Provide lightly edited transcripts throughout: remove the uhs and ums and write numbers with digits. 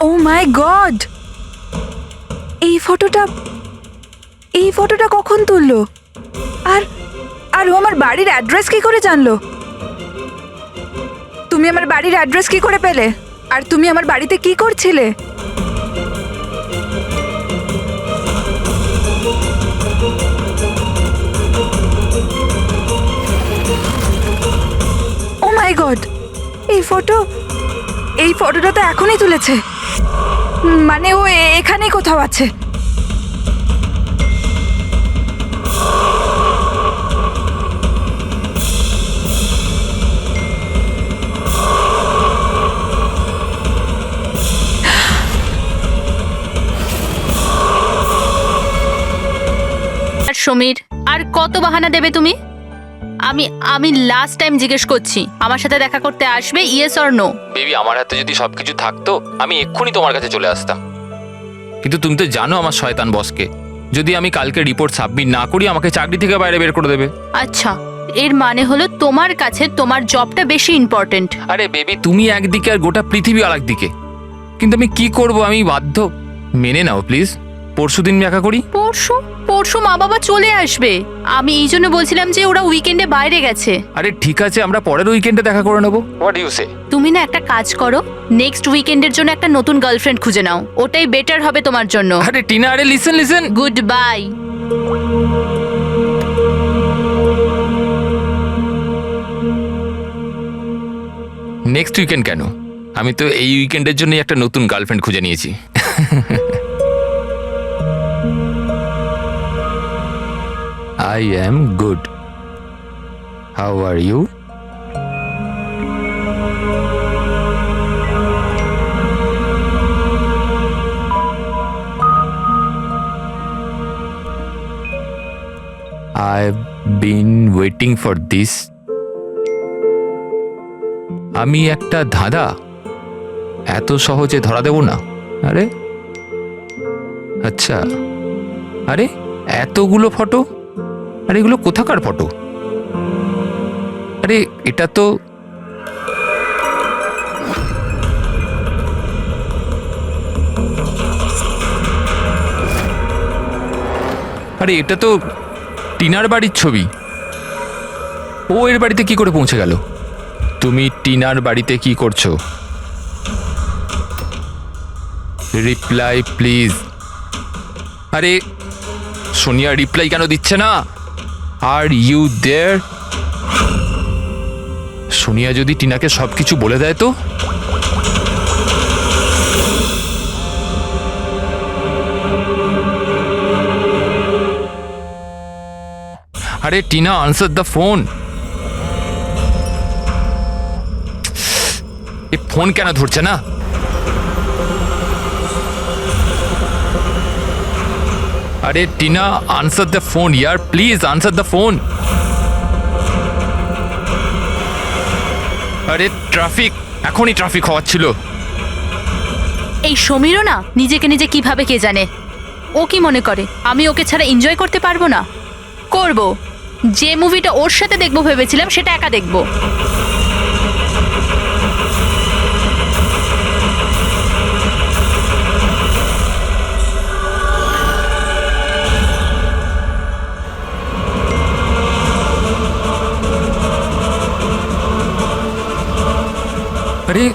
O my god, এই ফটোটা কখন তুললো? আর আর ও আমার বাড়ির অ্যাড্রেস কি করে জানলো? তুমি আমার বাড়ির অ্যাড্রেস কি করে পেলে? আর তুমি আমার বাড়িতে কি করছিলে? ও মাই গড, এই ফটোটা তো এখনই তুলেছে। মানে ও এখানেই কোথাও আছে। সমীর, আর কত বাহানা দেবে তুমি? আমি লাস্ট টাইম জিজ্ঞেস করছি, আমার সাথে দেখা করতে আসবে, ইয়েস অর নো? বেবি, আমার হাতে যদি সবকিছু থাকতো আমি এক্ষুনি তোমার কাছে চলে আসতাম, কিন্তু তুমি তো জানো আমার শয়তান বসকে। যদি আমি কালকে রিপোর্ট সাবমিট না করি আমাকে চাকরি থেকে বাইরে বের করে দেবে। আচ্ছা, এর মানে হলো তোমার কাছে তোমার জবটা বেশি ইম্পর্টেন্ট। আরে বেবি, তুমি একদিকে আর গোটা পৃথিবী আর একদিকে, কিন্তু আমি কি করব? আমি বাধ্য। মেনে নাও প্লিজ, পরশুদিন দেখা করি। পরশু মা বাবা চলে আসবে। আমি এই জন্য বলছিলাম যে ওরা উইকেন্ডে বাইরে গেছে। আরে ঠিক আছে, আমরা পরের উইকেন্ডে দেখা করে নেবো। হোয়াট ইউ সে? তুমি না একটা কাজ করো, নেক্সট উইকেন্ডের জন্য একটা নতুন গার্লফ্রেন্ড খুঁজে নাও, ওটাই বেটার হবে তোমার জন্য। আরে টিনা, আরে listen. Good bye. Next weekend কেন? আমি তো এই উইকেন্ডের জন্য একটা নতুন গার্লফ্রেন্ড খুঁজে নিয়েছি। I am good. How are you? I've been waiting for this. আমি একটা ধাঁধা এত সহজে ধরা দেব না। আরে আচ্ছা, আরে এতগুলো ফটো, আরে এগুলো কোথাকার ফটো? আরে এটা তো টিনার বাড়ির ছবি। ও এর বাড়িতে কি করে পৌঁছে গেল? তুমি টিনার বাড়িতে কি করছো? Reply please. আরে সোনিয়া রিপ্লাই কেন দিচ্ছে না? Are you there? সোনিয়া যদি টিনাকে সবকিছু বলে দেয় তো? আরে Tina, answer the phone. A phone কেন ধরছে না? আরে Tina, answer the phone year, please answer the phone. আরে ট্রাফিক, এখনই ট্রাফিক হওয়াচ্ছিল। এই সমীরও না নিজেকে নিজে কিভাবে কে জানে। ও কি মনে করে আমি ওকে ছাড়া এনজয় করতে পারবো না? করব। যে মুভিটা ওর সাথে দেখবো ভেবেছিলাম সেটা একা দেখবো। আরে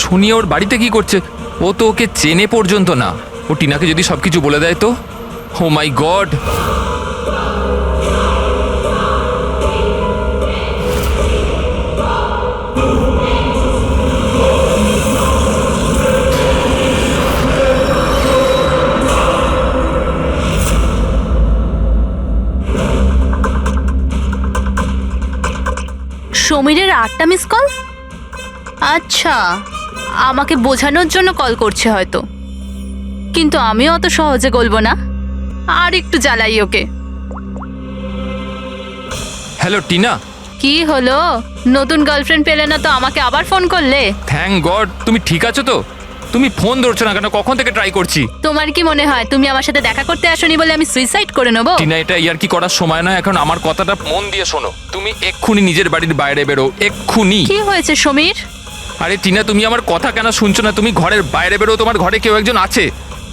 সোনিয়া ওর বাড়িতে কি করছে? ও তো ওকে চেনে পর্যন্ত না। ও টিনাকে যদি সবকিছু বলে দেয় তো? Oh my god. সমীরের 8টা মিস কল। আচ্ছা, আমাকে বোঝানোর জন্য কল করছে হয়তো, কিন্তু আমিও অত সহজে গলবো না। আর একটু জ্বালাই ওকে। হ্যালো টিনা। কি হলো? নতুন গার্লফ্রেন্ড পেলে না তো আমাকে আবার ফোন করলে? Thank god. তুমি ঠিক আছো তো? তুমি ফোন ধরছো না কেন? কখন থেকে ট্রাই করছি। তোমার কি মনে হয় তুমি আমার সাথে দেখা করতে আসোনি বলে আমি সুইসাইড করে নেবো? টিনা, এটা ইয়ার কি করার সময় না এখন। আমার কথাটা মন দিয়ে শোনো। তুমি এক্ষুনি নিজের বাড়ির বাইরে বেরো, এক্ষুনি। কি হয়েছে সমীর? আরে টিনা, তুমি আমার কথা কেন শুনছো না? তুমি ঘরের বাইরে বেরো, তোমার ঘরে কেউ একজন আছে।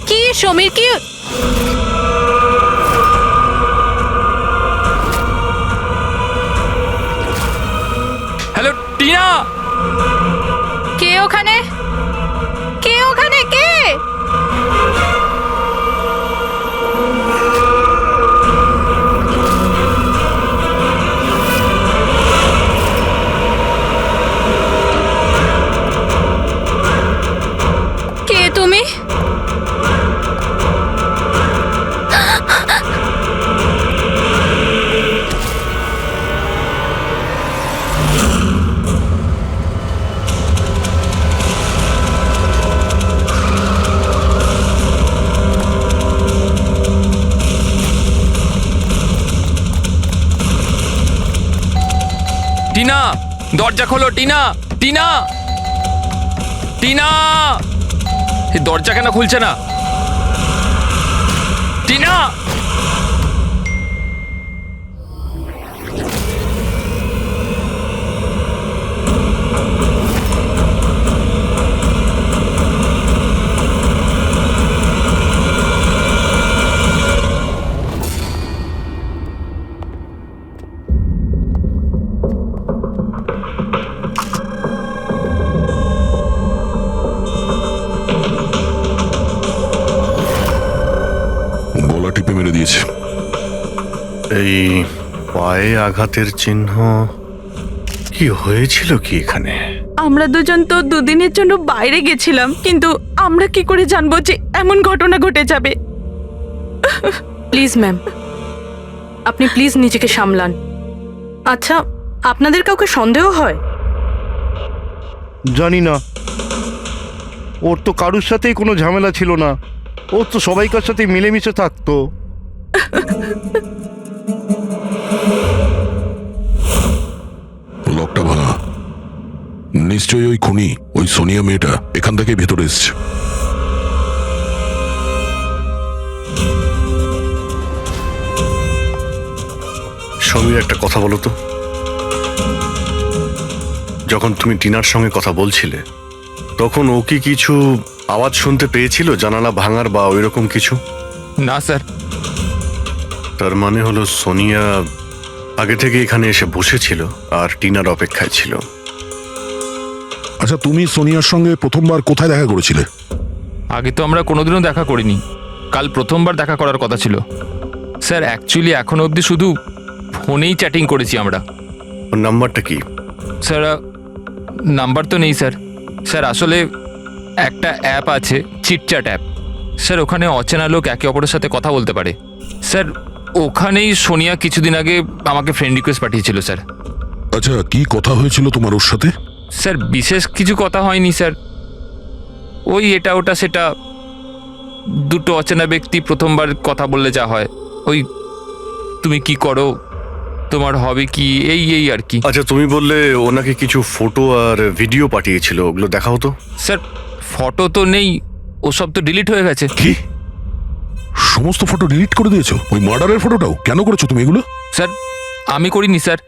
কি সমীর, কি? হ্যালো টিনা। কে ওখানে? কে ওখানে? কে? কে তুমি? টিনা, দরজা খোলো টিনা। টিনা, টিনা, এই দরজা কেন খুলছে না? টিনা। গলা টিপে মেরে দিয়েছে। এই পায়ে আঘাতের চিহ্ন, কি হয়েছিল কি এখানে? আমরা দুজন তো দুদিনের জন্য বাইরে গেছিলাম, কিন্তু আমরা কি করে জানবো যে এমন ঘটনা ঘটে যাবে? প্লিজ ম্যাম, আপনি প্লিজ নিজেকে সামলান। আচ্ছা, আপনাদের কাউকে সন্দেহ হয়? জানি না, ওর তো কারুর সাথেই কোনো ঝামেলা ছিল না। ও তো সবাইকার সাথে মিলেমিশে থাকতো। লকটা ভাঙা, নিশ্চয়ই ওই খুনি, ওই সোনিয়া মেয়েটা এখান থেকে ভেতরে এসছে। সমীর, একটা কথা বলো তো, যখন তুমি টিনার সঙ্গে কথা বলছিলে তখন ও কি কিছু আওয়াজ শুনতে পেয়েছিল, জানালা ভাঙার বা ওইরকম কিছু? না স্যার। তার মানে হলো সোনিয়া আগে থেকে এখানে এসে বসেছিল আর টিনার অপেক্ষায় ছিল। আচ্ছা, তুমি সোনিয়ার সঙ্গে প্রথমবার কোথায় দেখা করেছিলে? আগে তো আমরা কোনোদিনও দেখা করিনি, কাল প্রথমবার দেখা করার কথা ছিল স্যার। অ্যাকচুয়ালি এখনো অবধি শুধু ফোনেই চ্যাটিং করেছি আমরা। ওর নাম্বারটা কি? স্যার নাম্বার তো নেই স্যার। স্যার আসলে একটা অ্যাপ আছে, চিটচ্যাট অ্যাপ স্যার, ওখানে অচেনা লোক একে অপরের সাথে কথা বলতে পারে স্যার। ওখানেই সোনিয়া কিছুদিন আগে আমাকে ফ্রেন্ড রিকোয়েস্ট পাঠিয়েছিল স্যার। আচ্ছা, কি কথা হয়েছিল তোমার ওর সাথে? স্যার বিশেষ কিছু কথা হয়নি স্যার, ওই এটা ওটা সেটা। দুটো অচেনা ব্যক্তি প্রথমবার কথা বললে যা হয়, ওই তুমি কি করো, তোমার হবে কি, এই এই আর কি। আচ্ছা, তুমি বললে ওনাকে কিছু ফটো আর ভিডিও পাঠিয়েছিল, ওগুলো দেখাও তো। স্যার ফটো তো নেই, ওসব তো ডিলিট হয়ে গেছে। কি সমস্ত ফটো ডিলিট করে দিয়েছো? ওই মার্ডারের ফটোটাও? কেন করেছো তুমি এগুলো? স্যার আমি করিনি স্যার।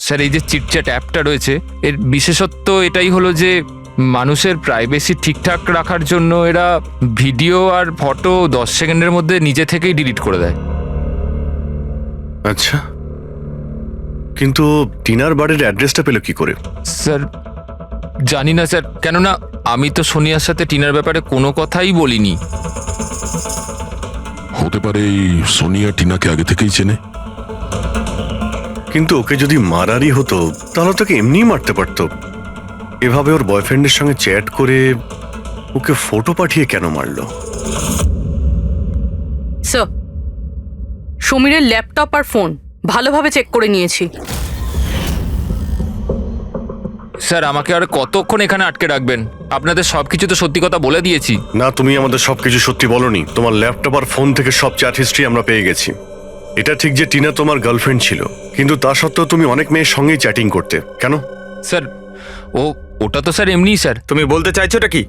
স্যার এই যে চিটচ্যাট অ্যাপটা রয়েছে, এর বিশেষত্ব এটাই হলো যে মানুষের প্রাইভেসি ঠিকঠাক রাখার জন্য এরা ভিডিও আর ফটো 10 সেকেন্ডের মধ্যে নিজে থেকেই ডিলিট করে দেয়। আচ্ছা, কিন্তু টিনার বাড়ির অ্যাড্রেসটা পেলো কি করে? স্যার জানি না স্যার, কেননা আমি তো সোনিয়ার সাথে টিনার ব্যাপারে কোনো কথাই বলিনি। হতে পারে এই সোনিয়া টিনাকে আগে থেকেই চেনে। কিন্তু ওকে যদি মারারই হতো তাহলে তোকে এমনিই মারতে পারতো। এভাবে ওর বয়ফ্রেন্ডের সঙ্গে চ্যাট করে ওকে ফটো পাঠিয়ে কেন মারলো? স্যার, সমীরের ল্যাপটপ আর ফোন ভালোভাবে চেক করে নিয়েছি। স্যার আমাকে আর কতক্ষণ এখানে আটকে রাখবেন? আপনাদের সবকিছু তো সত্যি কথা বলে দিয়েছি। না, তুমি আমাদের সবকিছু সত্যি বলনি। তোমার ল্যাপটপ আর ফোন থেকে সব চ্যাট হিস্ট্রি আমরা পেয়ে গেছি। এটা ঠিক যে টিনা তোমার গার্লফ্রেন্ড ছিল, কিন্তু তা সত্ত্বেও তুমি অনেক মেয়ের সঙ্গেই চ্যাটিং করতে কেন? স্যার ওটা তো স্যার এমনিই স্যার। তুমি বলতে চাইছোটা কি?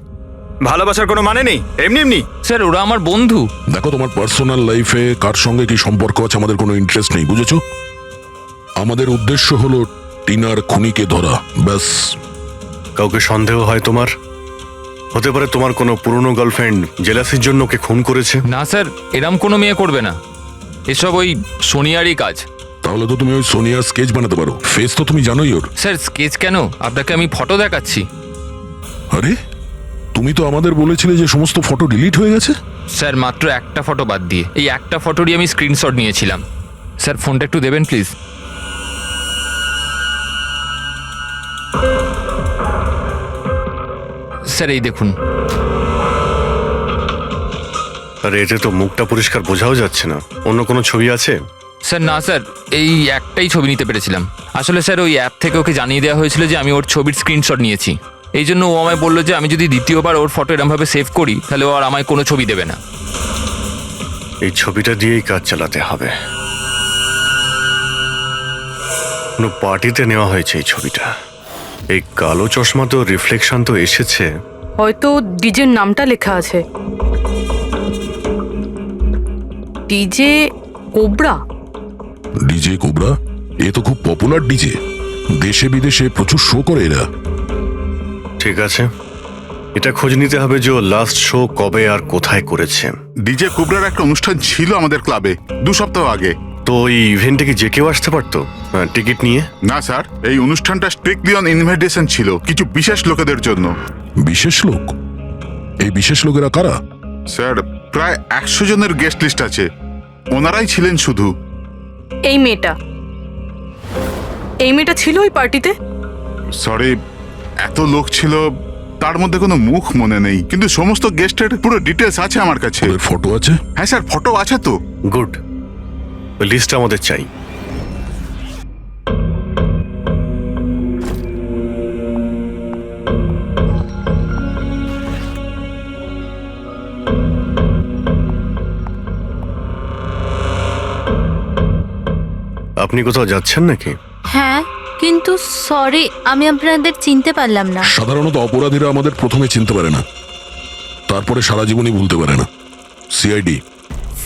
ভালোবাসার কোনো মানে নেই, এমনি এমনি? স্যার ওরা আমার বন্ধু। দেখো, তোমার পার্সোনাল লাইফে কার সঙ্গে কি সম্পর্ক আছে আমাদের কোনো ইন্টারেস্ট নেই, বুঝেছো? আমাদের উদ্দেশ্য হলো টিনার খুনিকে ধরা, ব্যাস। কাউকে সন্দেহ হয় তোমার? হতে পারে তোমার কোনো পুরনো গার্লফ্রেন্ড জেলাসির জন্য ওকে খুন করেছে। না স্যার, এরম কোনো মেয়ে করবে না। এসব ওই সোনিয়ারই কাজ। তাহলে তো তুমি ওই সোনিয়ার স্কেচ বানাতে পারো। ফেস তো তুমি জানোই ওর। স্যার স্কেচ কেন? আপনাকে আমি ফটো দেখাচ্ছি। আরে তুমি তো আমাদের বলেছিলে যে সমস্ত ফটো ডিলিট হয়ে গেছে। স্যার মাত্র একটা ফটো বাদ দিয়ে এই একটা ফটোরই আমি স্ক্রিনশট নিয়েছিলাম। স্যার ফোনটা একটু দেবেন প্লিজ। স্যার এই দেখুন। আরে এতে তো মুখটা পরিষ্কার বোঝাও যাচ্ছে না। অন্য কোনো ছবি আছে? স্যার না স্যার, এই একটাই ছবি নিতে পেরেছিলাম। আসলে স্যার ওই অ্যাপ থেকে ওকে জানিয়ে দেওয়া হয়েছিল যে আমি ওর ছবির স্ক্রিনশট নিয়েছি। এই জন্য ও আমায় বললো যে আমি যদি দ্বিতীয়বার ওর ফটো এরমভাবে সেভ করি তাহলে ও আর আমায় কোনো ছবি দেবে না। এই ছবিটা দিয়েই কাজ চালাতে হবে। কোনো পার্টিতে নেওয়া হয়েছে এই ছবিটা। এই কালো চশমা তো রিফ্লেকশন তো এসেছে। হয়তো ডিজের নামটা লেখা আছে, ডিজে কোবরা। DJ Cobra? এ তো খুব পপুলার ডিজে, দেশে বিদেশে প্রচুর শো করে এরা। ঠিক আছে, এটা খোঁজ নিতে হবে যে লাস্ট শো কবে আর কোথায় করেছে। ডিজে কুবরার একটা অনুষ্ঠান ছিল আমাদের ক্লাবে 2 সপ্তাহ আগে। তো এই ইভেন্টে কি যে কেউ আসতে পারতো টিকিট নিয়ে? না স্যার, এই অনুষ্ঠানটা স্ট্রিক্টলি অন ইনভাইটেশন ছিল, কিছু বিশেষ লোকেদের জন্য। বিশেষ লোক? এই বিশেষ লোকেরা কারা? স্যার প্রায় 100 জনের গেস্ট লিস্ট আছে, ওনারাই ছিলেন শুধু। এই মেয়েটা ছিল ওই পার্টিতে? সরি, এত লোক ছিল, তার মধ্যে কোনো মুখ মনে নেই, কিন্তু সমস্ত গেস্টের পুরো ডিটেলস আছে আমার কাছে। ওদের ফটো আছে? হ্যাঁ স্যার, ফটো আছে তো। গুড, লিস্টটা আমাদের চাই। আপনি কোথাও যাচ্ছেন নাকি? হ্যাঁ, কিন্তু সরি, আমি আপনাদের চিনতে পারলাম না। সাধারণত অপরাধীরা আমাদের প্রথমে চিনতে পারে না, তারপরে সারা জীবনই ভুলতে পারে না। সিআইডি।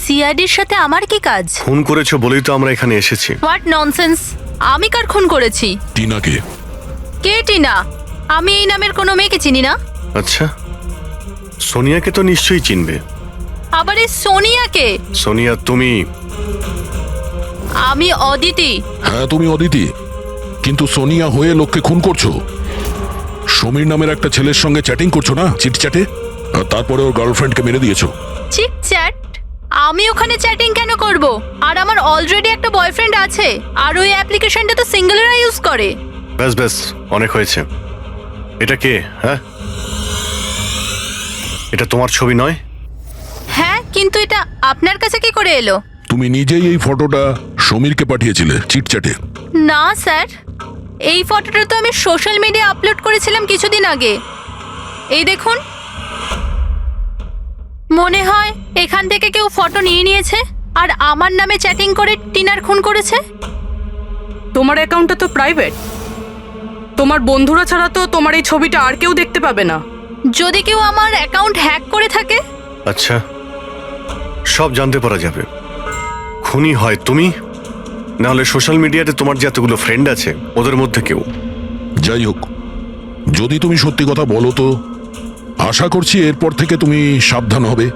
সিআইডির সাথে আমার কি কাজ? খুন করেছো বলেই তো আমরা এখানে এসেছি। What nonsense! আমি কার খুন করেছি? টিনাকে। কে টিনা? আমি এই নামের কোনো মেয়েকে চিনি না। আচ্ছা, সোনিয়াকে তো নিশ্চয়ই চিনবে। আবার এই সোনিয়াকে? সোনিয়া তুমি? আমি অদিতি। হ্যাঁ তুমি অদিতি, কিন্তু সোনিয়া হয়ে লোককে খুন করছো। সমীর নামের একটা ছেলের সঙ্গে চ্যাটিং করছো না, চিটচ্যাটে, আর তারপরে ওর গার্লফ্রেন্ডকে মেরে দিয়েছো। Cheat chat? আমি ওখানে চ্যাটিং কেন করব? আর আমার অলরেডি একটা বয়ফ্রেন্ড আছে, আর ওই অ্যাপ্লিকেশনটা তো সিঙ্গেলরা ইউজ করে। ব্যাস ব্যাস, অনেক হয়েছে। এটা কে? হ্যাঁ, এটা তোমার ছবি নয়? হ্যাঁ, কিন্তু এটা আপনার কাছে কি করে এলো? তুমি নিজেই এই ফটোটা সমীরকে পাঠিয়েছিলে চিটচ্যাটে। না স্যার, এই ফটোটা তো আমি সোশ্যাল মিডিয়ায় আপলোড করেছিলাম কিছুদিন আগে। এই দেখুন, মনে হয় এখান থেকে কেউ ফটো নিয়ে নিয়েছে আর আমার নামে চ্যাটিং করে টিনার খুন করেছে। তোমার অ্যাকাউন্টটা তো প্রাইভেট, তোমার বন্ধুরা ছাড়া তো তোমার এই ছবিটা আর কেউ দেখতে পাবে না। যদি কেউ আমার অ্যাকাউন্ট হ্যাক করে থাকে? আচ্ছা, সব জানতে পারা যাবে। খুনি হয় তুমি, না হলে সোশ্যাল মিডিয়াতে তোমার যে এতগুলো ফ্রেন্ড আছে ওদের মধ্যে কেউ। যাই হোক, যদি তুমি সত্যি কথা বলো তো আশা করছি এরপর থেকে তুমি সাবধান হবে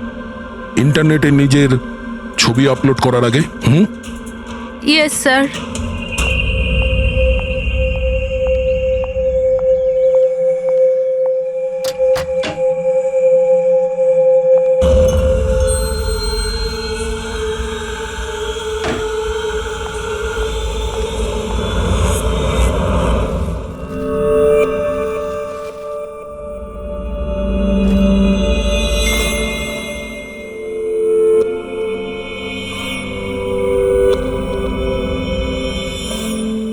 ইন্টারনেটে নিজের ছবি আপলোড করার আগে। Yes sir.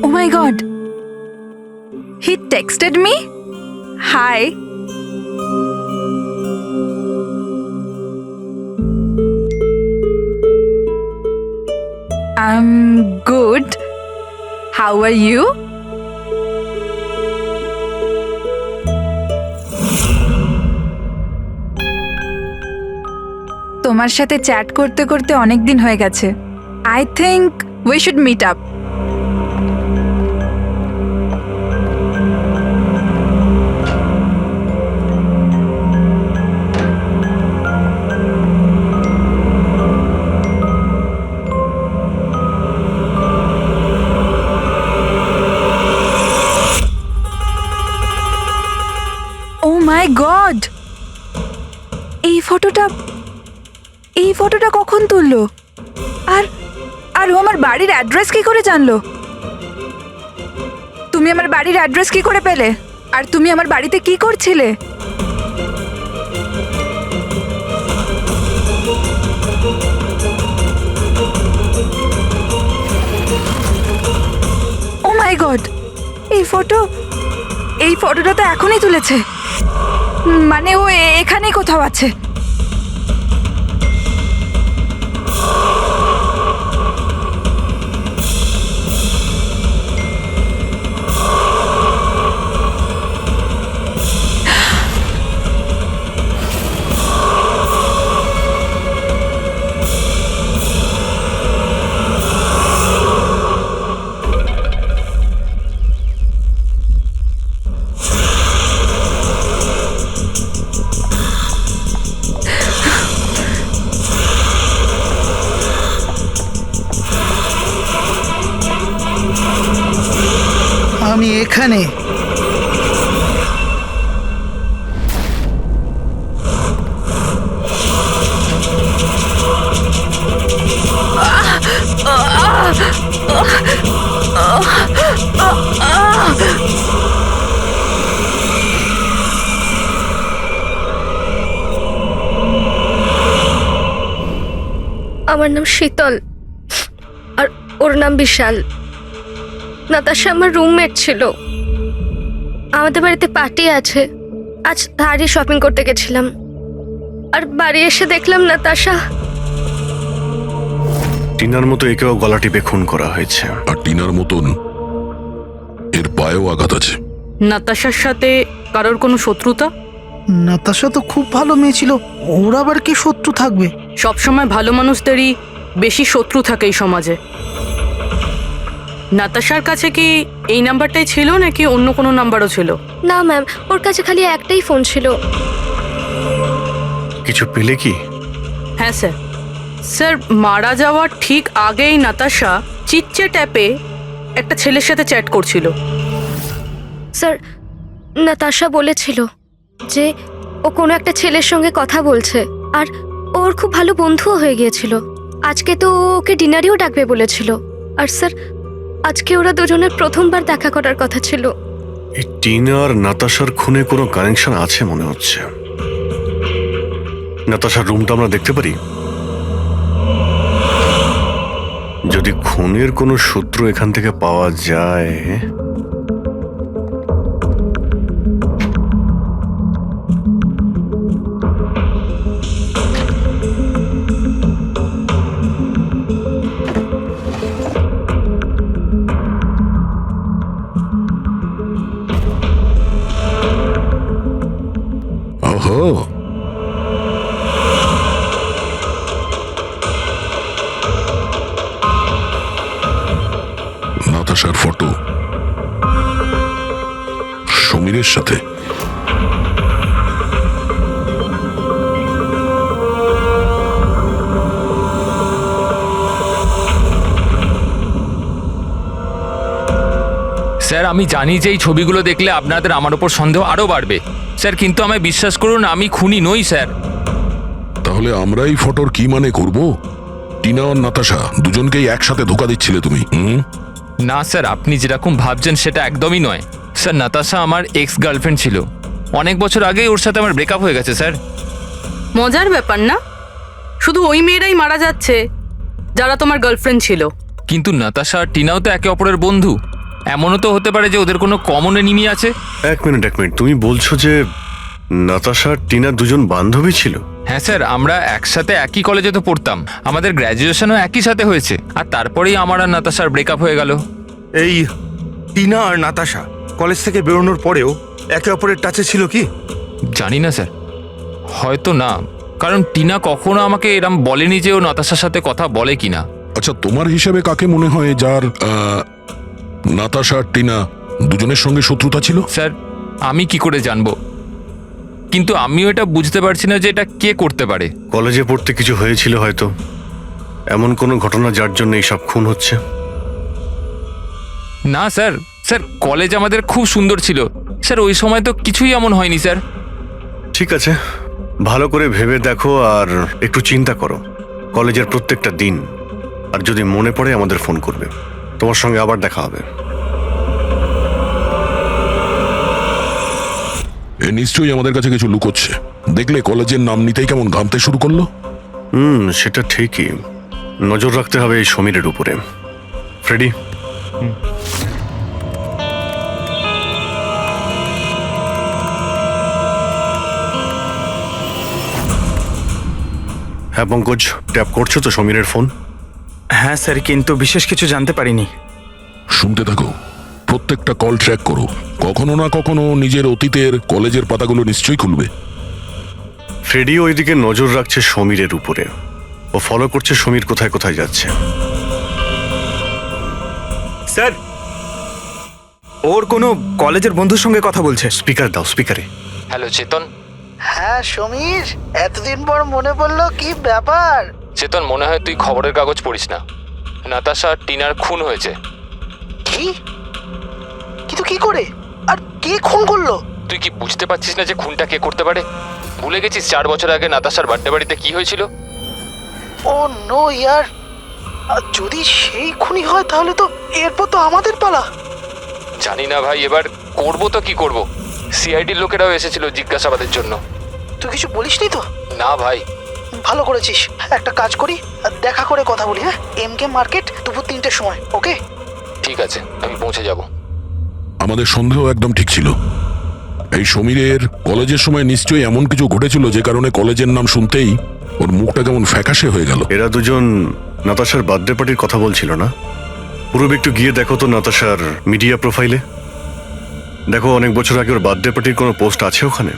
Oh my god. He texted me? Hi. I'm good. How are you? তোমার সাথে চ্যাট করতে করতে অনেক দিন হয়ে গেছে। I think we should meet up. এই ফটোটা কখন তুললো? আর আর ও আমার বাড়ির অ্যাড্রেস কি করে জানলো? তুমি আমার বাড়ির অ্যাড্রেস কি করে পেলে? আর তুমি আমার বাড়িতে কি করছিলে? ও মাই গড, এই ফটোটা তো এখনই তুলেছে। মানে ও এখানেই কোথাও আছে। আমি এখানে। আমার নাম শীতল আর ওর নাম বিশাল। নাতাশা আমার রুমমেট ছিল। আমাদের বাড়িতে পার্টি আছে, আজ ধারে শপিং করতে গেছিলাম আর বাড়ি এসে দেখলাম নাতাশা। টিনার মতো একেও গলা টিপে খুন করা হয়েছে। আর টিনার মতন এর পায়েও আঘাত আছে। নাতাশার সাথে কারোর কোনো শত্রুতা? নাতাশা তো খুব ভালো মেয়ে ছিল, ওর আবার কি শত্রু থাকবে? সবসময় ভালো মানুষদেরই বেশি শত্রু থাকে এই সমাজে। নাতাশার কাছে কি এই নাম্বারটাই ছিল নাকি অন্য কোনো নাম্বারও ছিল? না ম্যাম, ওর কাছে খালি একটাই ফোন ছিল। কিছু পেলে কি? হ্যাঁ স্যার। স্যার, মারা যাওয়ার ঠিক আগেই নাতাশা চিটচ্যাট অ্যাপে একটা ছেলের সাথে চ্যাট করছিল। স্যার, নাতাশা বলেছিল যে ও কোনো একটা ছেলের সঙ্গে কথা বলছে আর ওর খুব ভালো বন্ধুও হয়ে গিয়েছিল। আজকে তো ওকে ডিনারেও ডাকবে বলেছিল। আর স্যার, আজকে ওরা দুজনের প্রথমবার দেখা করার কথা ছিল। এই টিনা আর নাতাশার খুনে কোনো কানেকশন আছে মনে হচ্ছে। নাতাশার রুমটা আমরা দেখতে পারি? যদি খুনের কোনো সূত্র এখান থেকে পাওয়া যায়। ওহো, নাতাশার ফটো সমীরের সাথে। স্যার আমি জানি যে এই ছবিগুলো দেখলে আপনাদের আমার ওপর সন্দেহ আরও বাড়বে স্যার, কিন্তু আমায় বিশ্বাস করুন আমি খুনি নই স্যার। তাহলে আমরা এই ফটোর কি মানে করব? টিনা আর নাতাশা দুজনকেই একসাথে ধোকা দিচ্ছিলে তুমি? না স্যার, আপনি যেরকম ভাবছেন সেটা একদমই নয় স্যার। নাতাশা আমার এক্স গার্লফ্রেন্ড ছিল, অনেক বছর আগেই ওর সাথে আমার ব্রেকআপ হয়ে গেছে স্যার। মজার ব্যাপার না? শুধু ওই মেয়েরাই মারা যাচ্ছে যারা তোমার গার্লফ্রেন্ড ছিল। কিন্তু নাতাশা আর টিনাও তো একে অপরের বন্ধু। এমনও তো হতে পারে যে ওদের কোনো কমন এনিমি আছে। এক মিনিট, তুমি বলছো যে নাতাশা আর টিনা দুজন বান্ধবী ছিল? হ্যাঁ স্যার, আমরা একসাথে একই কলেজে তো পড়তাম, আমাদের গ্র্যাজুয়েশনও একই সাথে হয়েছে। আর তারপরেই আমার আর নাতাশার ব্রেকআপ হয়ে গেল। এই টিনা আর নাতাশা কলেজ থেকে বেরোনোর পরেও একে অপরের টাচে ছিল কি? জানি না স্যার, হয়তো না, কারণ টিনা কখনো আমাকে এরম বলেনি যে ও নাতাশার সাথে কথা বলে কিনা। আচ্ছা, তোমার হিসাবে কাকে মনে হয় যার নাতাশা আর টিনা দুজনের সঙ্গে শত্রুতা ছিল? স্যার আমি কি করে জানবো, কিন্তু আমিও এটা বুঝতে পারছি না যে এটা কে করতে পারে। কলেজে পড়তে কিছু হয়েছিল হয়তো, এমন কোনো ঘটনা যার জন্য এইসব খুন হচ্ছে। না স্যার, স্যার কলেজ আমাদের খুব সুন্দর ছিল স্যার, ওই সময় তো কিছুই এমন হয়নি স্যার। ঠিক আছে, ভালো করে ভেবে দেখো আর একটু চিন্তা করো কলেজের প্রত্যেকটা দিন, আর যদি মনে পড়ে আমাদের ফোন করবে। তোমার সঙ্গে আবার দেখা হবে। এ নিশ্চয়ই আমাদের কাছে কিছু লুকোচ্ছে। দেখলে কলেজের নাম নিতেই কেমন ঘামতে শুরু করলো। সেটা ঠিকই, নজর রাখতে হবে এই সমীরের উপরে। ফ্রেডি, হ্যাঁ পঙ্কজ, ট্যাপ করছো তো সমীরের ফোন? হ্যাঁ স্যার, কিন্তু বিশেষ কিছু জানতে পারিনি। শুনতে থাকো, প্রত্যেকটা কল ট্র্যাক করো। কখনো না কখনো নিজের অতীতের কলেজের পাতাগুলো নিশ্চয়ই খুলবে। ফ্রেডি ওইদিকে নজর রাখছে সমীরের উপরে, ও ফলো করছে সমীর কোথায় কোথায় যাচ্ছে। স্যার, ওর কোনো কলেজের বন্ধুর সঙ্গে কথা বলছে। স্পিকার দাও, স্পিকারে। হ্যালো চেতন। হ্যাঁ সমীর, এতদিন পর মনে পড়লো, কি ব্যাপার? চেতন, মনে হয় তুই খবরের কাগজ পড়িস না। নাতাশা আর টিনার খুন হয়েছে। কি? কিন্তু কি করে? আর কে খুন করলো? তুই কি বুঝতে পারছিস না যে খুনটা কে করতে পারে? ভুলে গেছিস 4 বছর আগে নাতাশার বার্থডে বাড়িতে কি হয়েছিল? ও নো ইয়ার, যদি সেই খুনি হয় তাহলে তো এরপর তো আমাদের পালা। জানি না ভাই, এবার করবো তো কি করব। সিআইডির লোকেরাও এসেছিল জিজ্ঞাসাবাদের জন্য। তুই কিছু বলিসনি তো? না ভাই। ভালো করেছিস। একটা কাজ করি, দেখা করে কথা বলি। হ্যাঁ, MK মার্কেট দুপুর 3টের সময়, ওকে? ঠিক আছে, আমি পৌঁছে যাব। আমাদের সন্দেহ একদম ঠিক ছিল। এই সমীরের কলেজের সময় নিশ্চয়ই এমন কিছু ঘটেছিল যে কারণে কলেজের নাম শুনতেই ওর মুখটা কেমন ফ্যাকাশে হয়ে গেল। এরা দুজন নাতাশার বার্থডে পার্টির কথা বলছিল না? পুরো একটু গিয়ে দেখো তো নাতাশার মিডিয়া প্রোফাইলে। দেখো অনেক বছর আগে ওর বার্থডে পার্টির কোনো পোস্ট আছে ওখানে?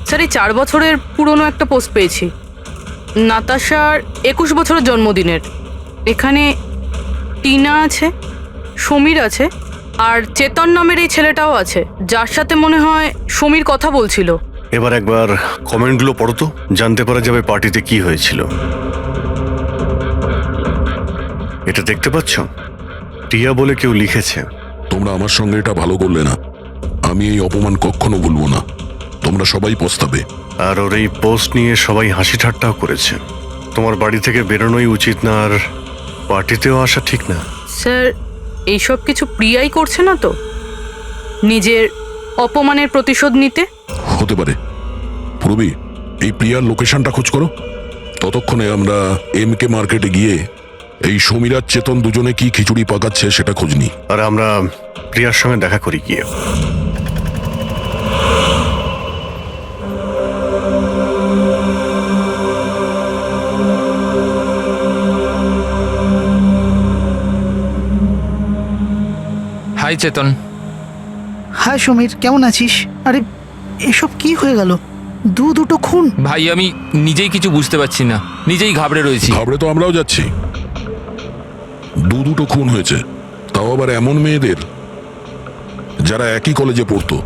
স্যার, এই 4 বছরের পুরনো একটা পোস্ট পেয়েছি, নাতাশার 21 বছরের জন্মদিনের। এখানে টিনা আছে, সমীর আছে, আর চেতন নামের এই ছেলেটাও আছে, যার সাথে মনে হয় সমীর কথা বলছিল। এবার একবার কমেন্টগুলো পড়ো তো, জানতে পারা যাবে পার্টিতে কি হয়েছিল। এটা দেখতে পাচ্ছ? টিয়া বলে কেউ লিখেছে। তোমরা আমার সঙ্গে এটা ভালো করলে না। আমি এই অপমান কখনো ভুলবো না। তোমরা সবাই পস্তাবে। আর ওর এই পোস্ট নিয়ে সবাই হাসি ঠাট্টাও করেছে। তোমার বাড়ি থেকে বেরোনোই উচিত না, আর পার্টিতেও আসা ঠিক না। স্যার, এইসব কিছু প্রিয়াই করছে না তো, নিজের অপমানের প্রতিশোধ নিতে? হতে পারে। পূর্বী, এই প্রিয়ার লোকেশনটা খোঁজ করো। ততক্ষণে আমরা MK মার্কেটে গিয়ে এই সমীর আর চেতন দুজনে কি খিচুড়ি পাকাচ্ছে সেটা খোঁজ নিই। আর আমরা প্রিয়ার সঙ্গে দেখা করি গিয়ে। হাই চেতন। হাই সমীর, কেমন আছিস? আরে এসব কি হয়ে গেল? দুটো খুন। ভাই, আমি নিজেই কিছু বুঝতে পারছি না, নিজেই ঘাবড়ে রয়েছি। ঘাবড়ে তো আমরাও যাচ্ছি। দুটো খুন হয়েছে, তাও আবার এমন মেয়েদের যারা একই কলেজে পড়তো।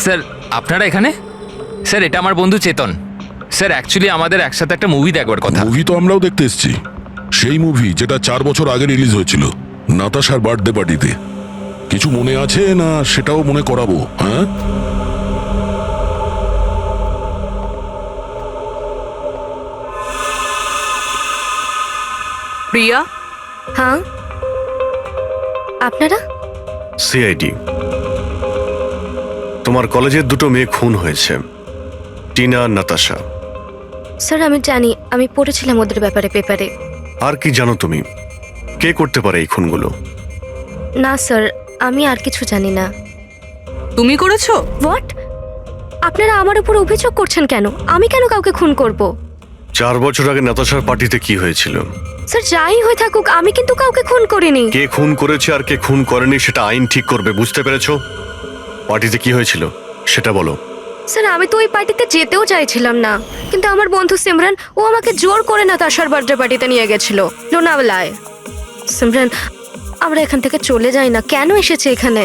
স্যার, আপনারা এখানে? স্যার, এটা আমার বন্ধু চেতন। স্যার, অ্যাকচুয়ালি আমাদের একসাথে একটা মুভি দেখবার কথা। মুভি তো আমরাও দেখতে এসেছি। সেই মুভি যেটা 4 বছর আগে রিলিজ হয়েছিল, নাতাশার বার্থডে পার্টিতে। কিছু মনে আছে না সেটাও মনে করাবো? হ্যাঁ, প্রিয়া? হ্যাঁ, আপনারা? সিআইডি। তোমার কলেজের 2 মেয়ে খুন হয়েছে, টিনা আর নাতাশা। স্যার, আমি জানি, আমি পড়েছিলাম ওদের ব্যাপারে পেপারে। আর কি জানো তুমি? কে করতে পারে এই খুনগুলো? না স্যার, আমি আর কিছু জানি না। তুমি করেছো? হোয়াট? আপনারা আমার উপর অভিযোগ করছেন কেন? আমি কেন কাউকে খুন করব? 4 বছর আগে নাতাশার পার্টিতে কি হয়েছিল? স্যার, যাই হয়ে থাকুক, আমি কিন্তু কাউকে খুন করিনি। কে খুন করেছে আর কে খুন করেনি সেটা আইন ঠিক করবে, বুঝতে পেরেছো? পার্টিতে কি হয়েছিল সেটা বলো। স্যার, আমি তো ওই পার্টিতে যেতেও চাইছিলাম না, কিন্তু আমার বন্ধু সিমরান, ও আমাকে জোর করে নাতাশার বার্থডে পার্টিতে নিয়ে গেছিল লোনাওয়ালায়। সিমরান, আমরা এখান থেকে চলে যাই না। কেন এসেছে এখানে?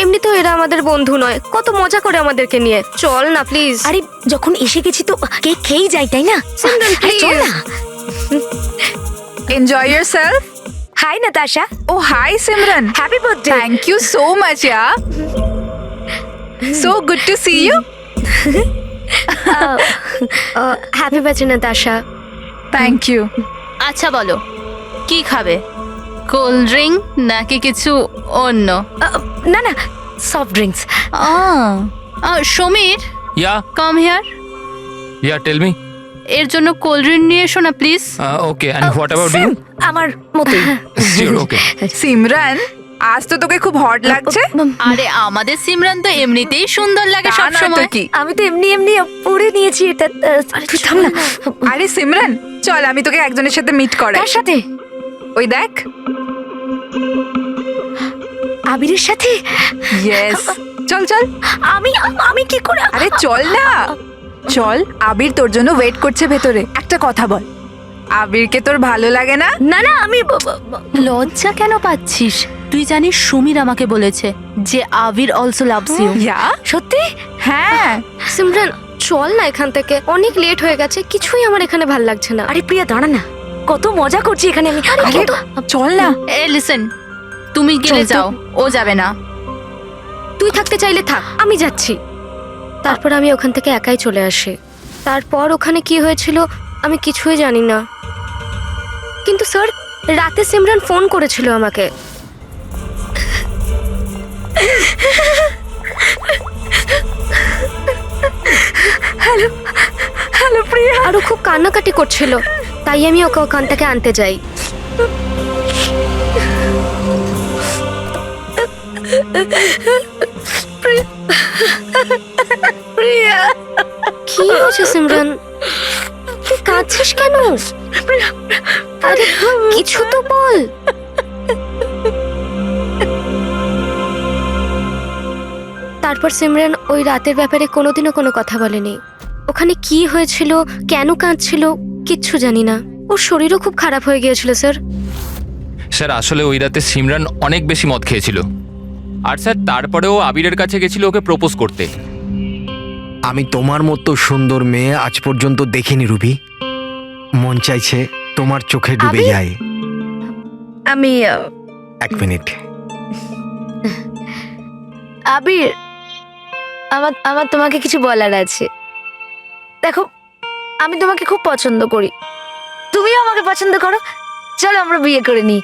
এমনিতেও এরা আমাদের বন্ধু নয়, কত মজা করে আমাদেরকে নিয়ে। চল না প্লিজ। আরে যখন এসে গেছি তো কেক খেয়েই যাই, তাই না? সিমরান, আরে চল প্লিজ। না। Enjoy yourself. Hi Natasha, oh hi Simran, happy birthday. Thank you so much yeah, so good to see you. Happy birthday Natasha. Thank you. আচ্ছা বলো, কি খাবে? কোল্ড ড্রিঙ্ক নাকি কিছু অন্য? না না, soft drinks. Samir, yeah come here. Yeah tell me. এর জন্য কোল্ড ড্রিঙ্ক নিয়ে এসো না please. Okay, and what about you? আমার মতোই। শিওর, ওকে। সিমরন, আজ তো তোকে খুব হট লাগছে। আরে আমাদের সিমরান তো এমনিতেই সুন্দর লাগে তা সব নয় তো সময়। কি? আমি তো এমনি এমনি পরে নিয়েছি এটা। আরে তুই থাম না। আরে সিমরন, চল আমি তোকে একজনের সাথে মিট করাই। কার সাথে? ওই দেখ। আবিরের সাথে? ইয়েস, চল চল। আমি কি করে? আরে চল না, চল। আবির তোর জন্য ওয়েট করছে ভেতরে। একটা কথা বল, আবিরকে তোর ভালো লাগে না? না না, আমি লজ্জা কেন পাচ্ছিস? তুই জানিস সমীর আমাকে বলেছে যে আবির অলসো লাভস ইউ। ইয়া, সত্যি? হ্যাঁ। সিমরান চল না এখান থেকে, অনেক লেট হয়ে গেছে, কিছুই আমার এখানে ভাল লাগছে না। আরে প্রিয়া দাঁড়া না, কত মজা করছি এখানে আমি। আরে চল না। এ লিসেন, তুমি গেলে চল তো। যাও, ও যাবে না। তুই থাকতে চাইলে থাক, আমি যাচ্ছি। তারপর আমি ওখান থেকে একাই চলে আসি। তারপর ওখানে কি হয়েছিল আমি কিছুই জানি না, কিন্তু স্যার রাতে সিমরান ফোন করেছিল আমাকে। হ্যালো হ্যালো প্রিয়া। আরও খুব কান্নাকাটি করছিল, তাই আমি ওকে ওখান থেকে আনতে যাই। প্রিয়া, কি হয়েছে সিমরান, তুই কাঁদছিস কেন? আরে কিছু তো বল। তারপর সিমরান ওই রাতের ব্যাপারে কোনোদিনও কোনো কথা বলেনি। ওখানে কি হয়েছিল, কেন কাঁদছিল, কিচ্ছু জানি না। ওর শরীরও খুব খারাপ হয়ে গিয়েছিল স্যার। স্যার আসলে ওই রাতে সিমরান অনেক বেশি মদ খেয়েছিল, আর স্যার তারপরে ও আবিরের কাছে গেছিল ওকে প্রপোজ করতে। আমি তোমার মতো সুন্দর মেয়ে আজ পর্যন্ত দেখিনি রুবি। মন চাইছে তোমার চোখে ডুবে আবির? যায়। আমি এক মিনিট। আবির, আমার তোমাকে কিছু বলার আছে। দেখো, আমি তোমাকে খুব পছন্দ করি, তুমিও আমাকে পছন্দ করো। চলো আমরা বিয়ে করে নিই।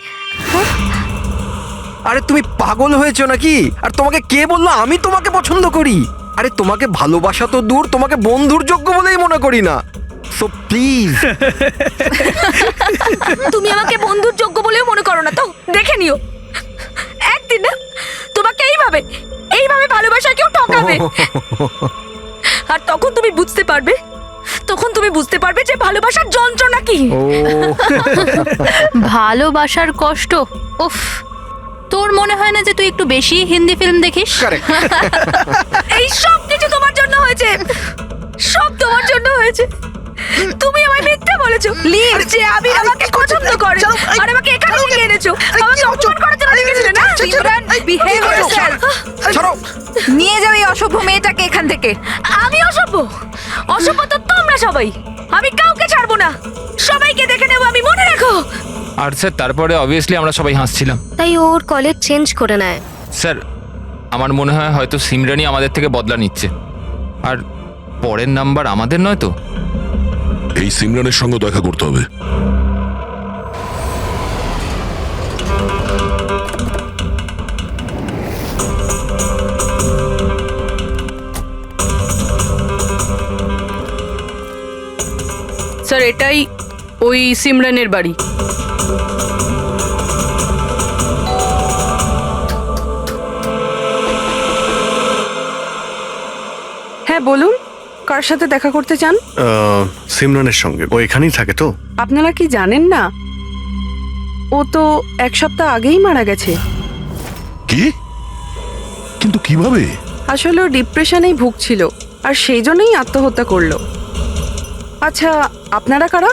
আরে তুমি পাগল হয়েছো নাকি? আর তোমাকে কে বললো আমি তোমাকে পছন্দ করি? আরে তোমাকে ভালোবাসা তো দূর, তোমাকে বন্ধুর যোগ্য বলেই মনে করি না। So please. তুমি আমাকে বন্ধুর যোগ্য বলেও মনে করো না তো? দেখে নিও, একদিন না তোমাকে এইভাবে এইভাবে ভালোবাসা কেউ ঠকাবে। আর তখন তুমি বুঝতে পারবে, যে ভালোবাসার যন্ত্রণা কি। ভালোবাসার কষ্ট, উফ। তোর মনে হয় না যে তুই একটু বেশি হিন্দি ফিল্ম দেখিস? এই সব কিছু তোমার জন্য হয়েছে, সব তোমার জন্য হয়েছে। তুমি আমায় মিথ্যা বলেছো, লিভ যে আবির আমাকে পছন্দ করে আর আমাকে এখানে ডেকে এনেছো। আমাকে অপমান করার জন্য ডেকেছিলে না? Simran, behave yourself. নিয়ে যাও এই অসভ্য মেয়েটাকে এখান থেকে। আমি অসভ্য? অসভ্য তো তোমরা সবাই। আমি কাউকে ছাড়বো না, সবাইকে দেখে নেবো আমি, মনে রাখো। আর স্যার তারপরে অবভিয়াসলি আমরা সবাই হাসছিলাম। তাই ওর কলেজ চেঞ্জ করে নেয়। স্যার আমার মনে হয় হয়তো সিমরানই আমাদের থেকে বদলা নিচ্ছে, আর পরের নাম্বার আমাদের নয় তো। এই সিমরানের সঙ্গে দেখা করতে হবে। স্যার এটাই ওই সিমরানের বাড়ি। হ্যাঁ বলুন, কার সাথে দেখা করতে চান? সিমরানের সঙ্গে। ও এখানেই থাকে তো? আপনারা কি জানেন না, ও তো এক সপ্তাহ আগেই মারা গেছে। কি? কিন্তু কিভাবে? আসলে ও ডিপ্রেশনেই ভুগছিল, আর সেই জন্যই আত্মহত্যা করলো। আচ্ছা, আপনারা কারা?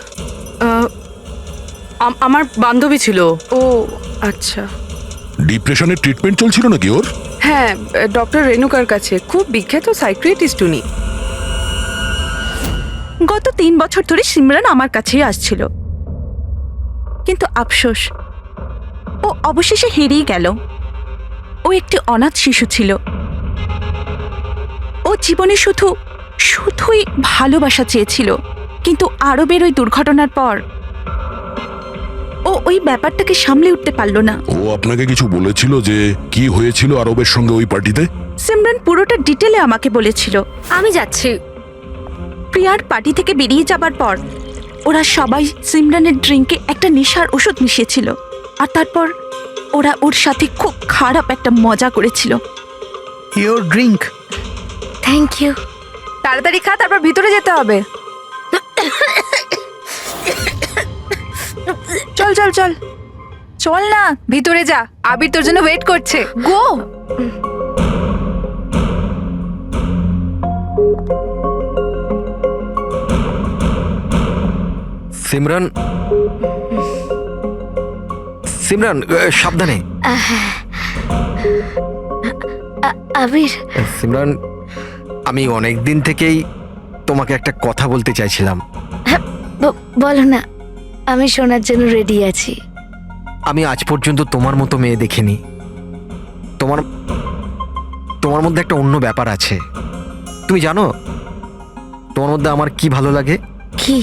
আমার বান্ধবী ছিল। ও আচ্ছা। ডিপ্রেশনের ট্রিটমেন্ট চলছিল নাকি ওর? হ্যাঁ, ডক্টর রেণুকার কাছে, খুব বিখ্যাত সাইকিয়াট্রিস্ট উনি। গত 3 বছর ধরে সিমরান আমার কাছেই আসছিল, কিন্তু আফসোস ও অবশেষে হেরেই গেল। ও একটি অনাথ শিশু ছিল। ও জীবনে শুধুই ভালোবাসা চেয়েছিল, কিন্তু আরবের ওই দুর্ঘটনার পর ও ওই ব্যাপারটাকে সামলে উঠতে পারল না। ও আপনাকে কিছু বলেছিল যে কি হয়েছিল আরবের সঙ্গে ওই পার্টিতে? সিমরান পুরোটা ডিটেলে আমাকে বলেছিল। আমি যাচ্ছি। প্রিয়ার পার্টি থেকে বেরিয়ে যাবার পর ওরা সবাই সিমরানের ড্রিঙ্কে একটা নেশার ওষুধ মিশিয়েছিল, আর তারপর ওরা ওর সাথে খুব খারাপ একটা মজা করেছিল। Your drink. Thank you. তাড়াতাড়ি খা, তারপর ভিতরে যেতে হবে। চল চল চল চল না, ভিতরে যা, আবির তোর জন্য ওয়েট করছে। গো। সিমরান, সিমরান সাবধানে। আবির, সিমরান, আমি অনেক দিন থেকেই তোমাকে একটা কথা বলতে চাইছিলাম। বলো না, আমি শোনার জন্য রেডি আছি। আমি আজ পর্যন্ত তোমার মতো মেয়ে দেখিনি। তোমার মধ্যে একটা অন্য ব্যাপার আছে। তুমি জানো তোমার মধ্যে আমার কি ভালো লাগে? কি?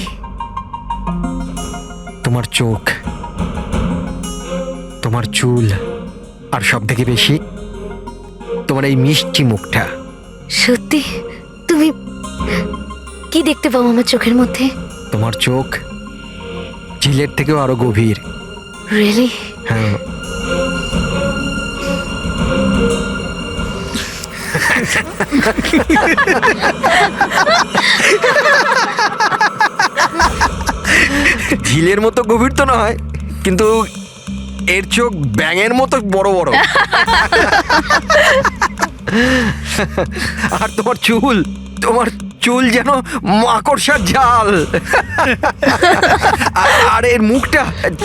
তোমার চোখ, তোমার চুল, আর সব থেকে বেশি তোমার এই মিষ্টি মুখটা। সত্যি? তুমি কি দেখতে পাও আমার চোখের মধ্যে? তোমার চোখ ঝিলের থেকেও আরো গভীর। রিয়েলি? হ্যাঁ। ঝিলের মতো গভীর তো নয়, কিন্তু এর চোখ ব্যাঙের মতো বড় বড়। আর তোমার চুল যেন মাকড়সার জাল। আর এর মুখটা,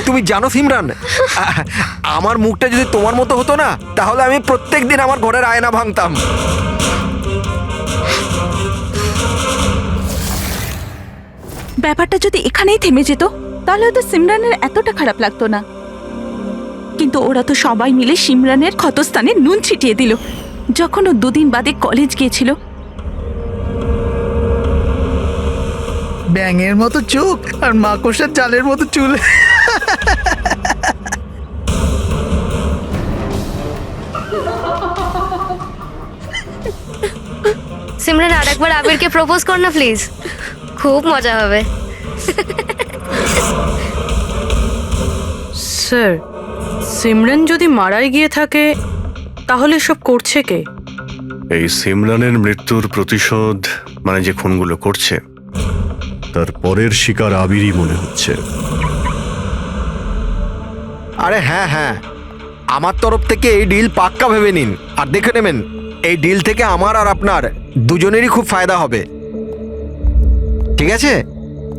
তুমি জানো সিমরান, আমার মুখটা যদি তোমার মতো হতো না, তাহলে আমি প্রত্যেকদিন আমার ঘরের আয়না ভাঙতাম। ব্যাপারটা যদি এখানেই থেমে যেত তাহলে হয়তো সিমরানের এতটা খারাপ লাগতো না, কিন্তু ওরা তো সবাই মিলে সিমরানের ক্ষতস্থানে নুন ছিটিয়ে দিল যখন ও 2 দিন বাদে কলেজ গিয়েছিল। ব্যাঙের মতো চোখ আর মাকড়সার জালের মতো চুল। সিমরান, আরেকবার আবিরকে প্রপোজ কর না প্লিজ, খুব মজা হবে। স্যার, সিমরান যদি মারাই গিয়ে থাকে তাহলে সব করছে কে? এই সিমরানের মৃত্যুর প্রতিশোধ মানে যে খুনগুলো করছে তার পরের শিকার আবিরই মনে হচ্ছে। আরে হ্যাঁ হ্যাঁ, আমার তরফ থেকে এই ডিল পাক্কা ভেবে নিন, আর দেখে নেবেন এই ডিল থেকে আমার আর আপনার দুজনেরই খুব ফায়দা হবে। ঠিক আছে?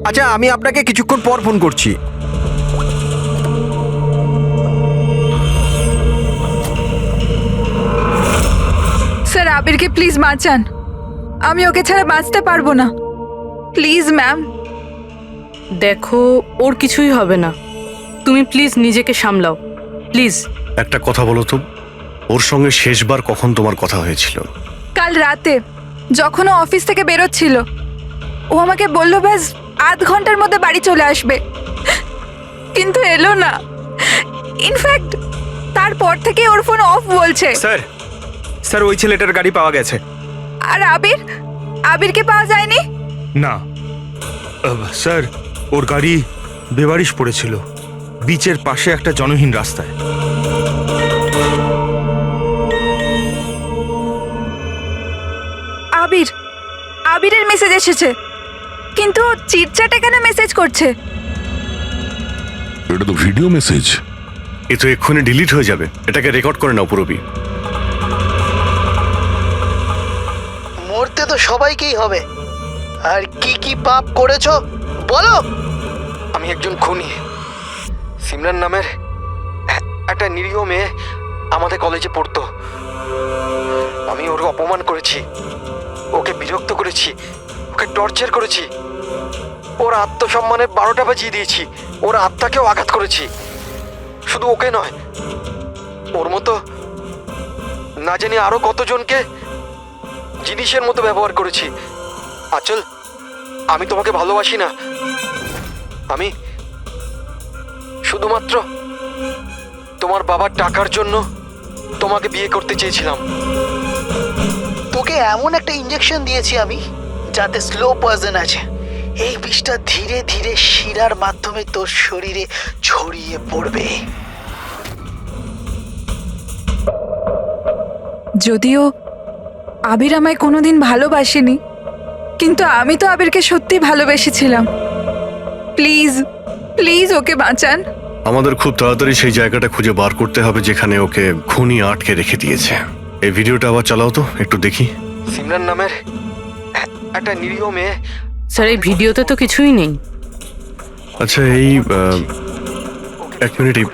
আচ্ছা, আমি আপনাকে কিছুক্ষণ পর ফোন করছি। স্যার, আবিরকে প্লিজ বাঁচান, আমি ওকে ছাড়া বাঁচতে পারবো না। Please ma'am. দেখো, ওর কিছুই হবে না, তুমি প্লিজ নিজেকে সামলাও, প্লিজ। একটা কথা বলো তো, ওর সঙ্গে শেষবার কখন তোমার কথা হয়েছিল? কাল রাতে, যখন ও অফিস থেকে বেরোচ্ছিল। ও আমাকে বলল ব্যাস আধ ঘন্টার মধ্যে বাড়ি চলে আসবে, কিন্তু এলো না। ইনফ্যাক্ট তারপর থেকে ওর ফোন অফ বলছে। স্যার ওই ছেলেটার গাড়ি পাওয়া গেছে। আর আবিরকে পাওয়া যায়নি? না স্যার, ওর গাড়ি বেবারিশ পড়েছিল বিচের পাশে একটা জনহীন রাস্তায়। আবিরের মেসেজ এসেছে, কিন্তু চিটচ্যাটে কেন মেসেজ করছে? এটা তো ভিডিও মেসেজ। এ তো এক্ষুনি ডিলিট হয়ে যাবে, এটাকে রেকর্ড করে নাও পুরবি। মরতে তো সবাইকেই হবে, আর কি কি পাপ করেছো বলো। আমি একজন খুনি। সিমরান নামের একটা নিরীহ মেয়ে আমাদের কলেজে পড়তো। আমি ওর অপমান করেছি, ওকে বিরক্ত করেছি, ওকে টর্চার করেছি, ওর আত্মসম্মানের 12টা বাজিয়ে দিয়েছি, ওর আত্মাকেও আঘাত করেছি। শুধু ওকে নয়, ওর মতো না জানি আরো কতজনকে জিনিসের মতো ব্যবহার করেছি। আচল, আমি তোমাকে ভালোবাসি না। আমি শুধুমাত্র তোমার বাবার টাকার জন্য তোমাকে বিয়ে করতে চেয়েছিলাম। তোকে এমন একটা ইঞ্জেকশন দিয়েছি আমি, যাতে স্লো পয়জন আছে। এই বিষটা ধীরে ধীরে শিরার মাধ্যমে তোর শরীরে ছড়িয়ে পড়বে। যদিও আবির আমায় কোনোদিন ভালোবাসেনি, কিন্তু আমি তো আবিরকে সত্যি ভালোবেসেছিলাম। প্লিজ প্লিজ ওকে বাঁচান। আমাদের খুব তাড়াতাড়ি সেই জায়গাটা খুঁজে বার করতে হবে যেখানে ওকে খুনি আটকে রেখে দিয়েছে। এই ভিডিওটা আবার চালাও তো, একটু দেখি। সিমরান নামের একটা নিরীহ মেয়ে। স্যার এই ভিডিওতে তো কিছুই নেই। আচ্ছা এই এক মিনিট, এই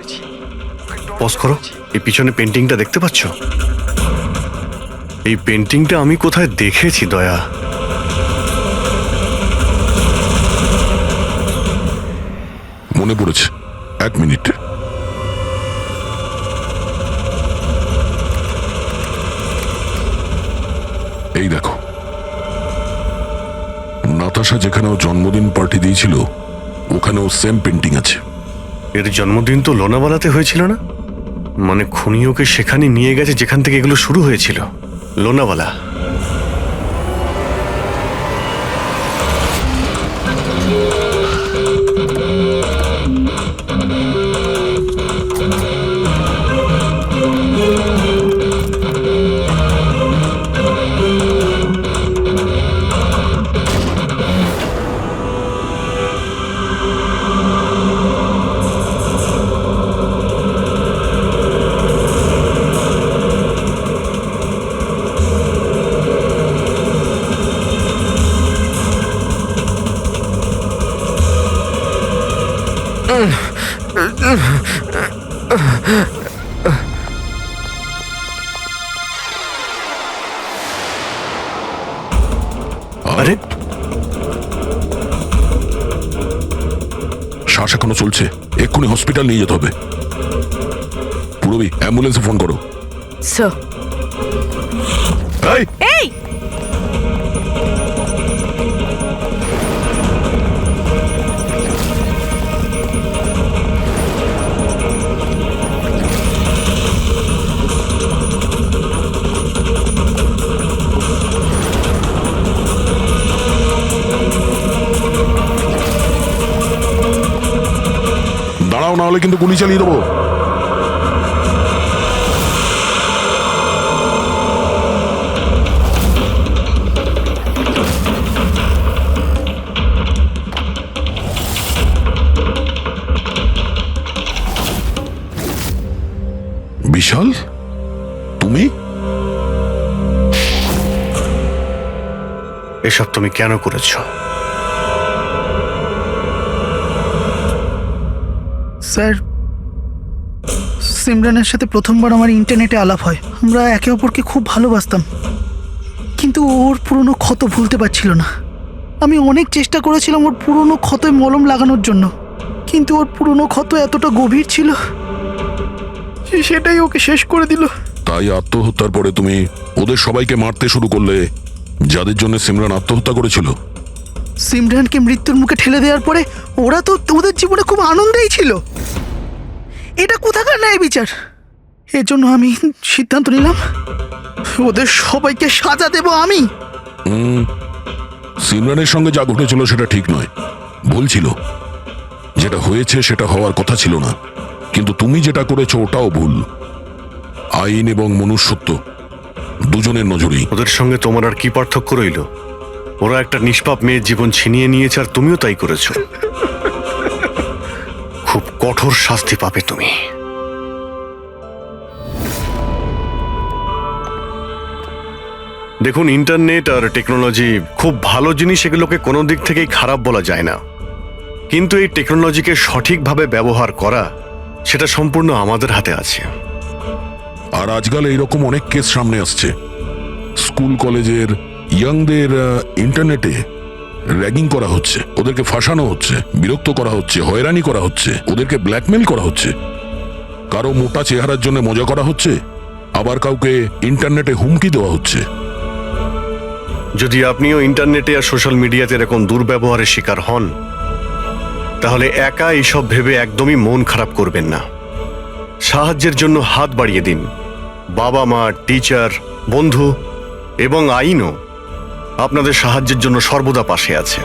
পজ করো। এই পিছনে পেন্টিংটা দেখতে পাচ্ছ? এই পেন্টিংটা আমি কোথায় দেখেছি দয়া। মনে পড়েছে, 1 মিনিট। এই দেখো, নাতাশা যেখানে ও জন্মদিন পার্টি দিয়েছিল ওখানেও সেম পেন্টিং আছে। এর জন্মদিন তো লোনাওয়ালাতে হয়েছিল না? মানে খুনি ওকে সেখানে নিয়ে গেছে যেখান থেকে এগুলো শুরু হয়েছিল, লোনাওয়ালা। আরে শ্বাস এখনো চলছে, এক্ষুনি হসপিটাল নিয়ে যেতে হবে। পুরবি, অ্যাম্বুলেন্সে ফোন করো। স্যার এই এই দাঁড়াও, না হলে কিন্তু গুলি চালিয়ে দেবো। বিশাল, তুমি? এসব তুমি কেন করেছো? স্যার, সিমরানের সাথে প্রথমবার আমার ইন্টারনেটে আলাপ হয়। আমরা একে অপরকে খুব ভালোবাসতাম, কিন্তু ওর পুরনো ক্ষত ভুলতে পারছিল না। আমি অনেক চেষ্টা করেছিলাম ওর পুরনো ক্ষতে মলম লাগানোর জন্য, কিন্তু ওর পুরনো ক্ষত এতটা গভীর ছিল সেটাই ওকে শেষ করে দিল। তাই আত্মহত্যার পরে তুমি ওদের সবাইকে মারতে শুরু করলে, যাদের জন্য সিমরান আত্মহত্যা করেছিল। সিমরানকে মৃত্যুর মুখে ঠেলে দেওয়ার পরে ওরা তো ওদের জীবনে খুব আনন্দেই ছিল। এটা কোথাকার ন্যায় বিচার? এর জন্য আমি সিদ্ধান্ত নিলাম ওদের সবাইকে সাজা দেব আমি। সিমরানের সঙ্গে যা ঘটেছিল সেটা ঠিক নয়, ভুল ছিল। যেটা হয়েছে সেটা হওয়ার কথা ছিল না, কিন্তু তুমি যেটা করেছো ওটাও ভুল। আইন এবং মনুষ্যত্ব দুজনের নজরেই। ওদের সঙ্গে তোমার আর কি পার্থক্য রইল? ওরা একটা নিষ্পাপ মেয়ের জীবন ছিনিয়ে নিয়েছে, আর তুমিও তাই করেছো। খুব কঠোর শাস্তি পাবে তুমি। দেখুন, ইন্টারনেট আর টেকনোলজি খুব ভালো জিনিস, এগুলোকে কোনো দিক থেকেই খারাপ বলা যায় না। কিন্তু এই টেকনোলজিকে সঠিকভাবে ব্যবহার করা, সেটা সম্পূর্ণ আমাদের হাতে আছে। আর আজকাল এইরকম অনেক কেস সামনে আসছে। স্কুল কলেজের ইয়াংদের ইন্টারনেটে র্যাগিং করা হচ্ছে, ওদেরকে ফাঁসানো হচ্ছে, বিরক্ত করা হচ্ছে, হয়রানি করা হচ্ছে, ওদেরকে ব্ল্যাকমেল করা হচ্ছে। কারো মোটা চেহারার জন্য মজা করা হচ্ছে, আবার কাউকে ইন্টারনেটে হুমকি দেওয়া হচ্ছে। যদি আপনিও ইন্টারনেটে আর সোশ্যাল মিডিয়াতে এরকম দুর্ব্যবহারের শিকার হন, তাহলে একা এইসব ভেবে একদমই মন খারাপ করবেন না। সাহায্যের জন্য হাত বাড়িয়ে দিন। বাবা মা, টিচার, বন্ধু এবং আইনও আপনাদের সাহায্যের জন্য সর্বদা পাশে আছে।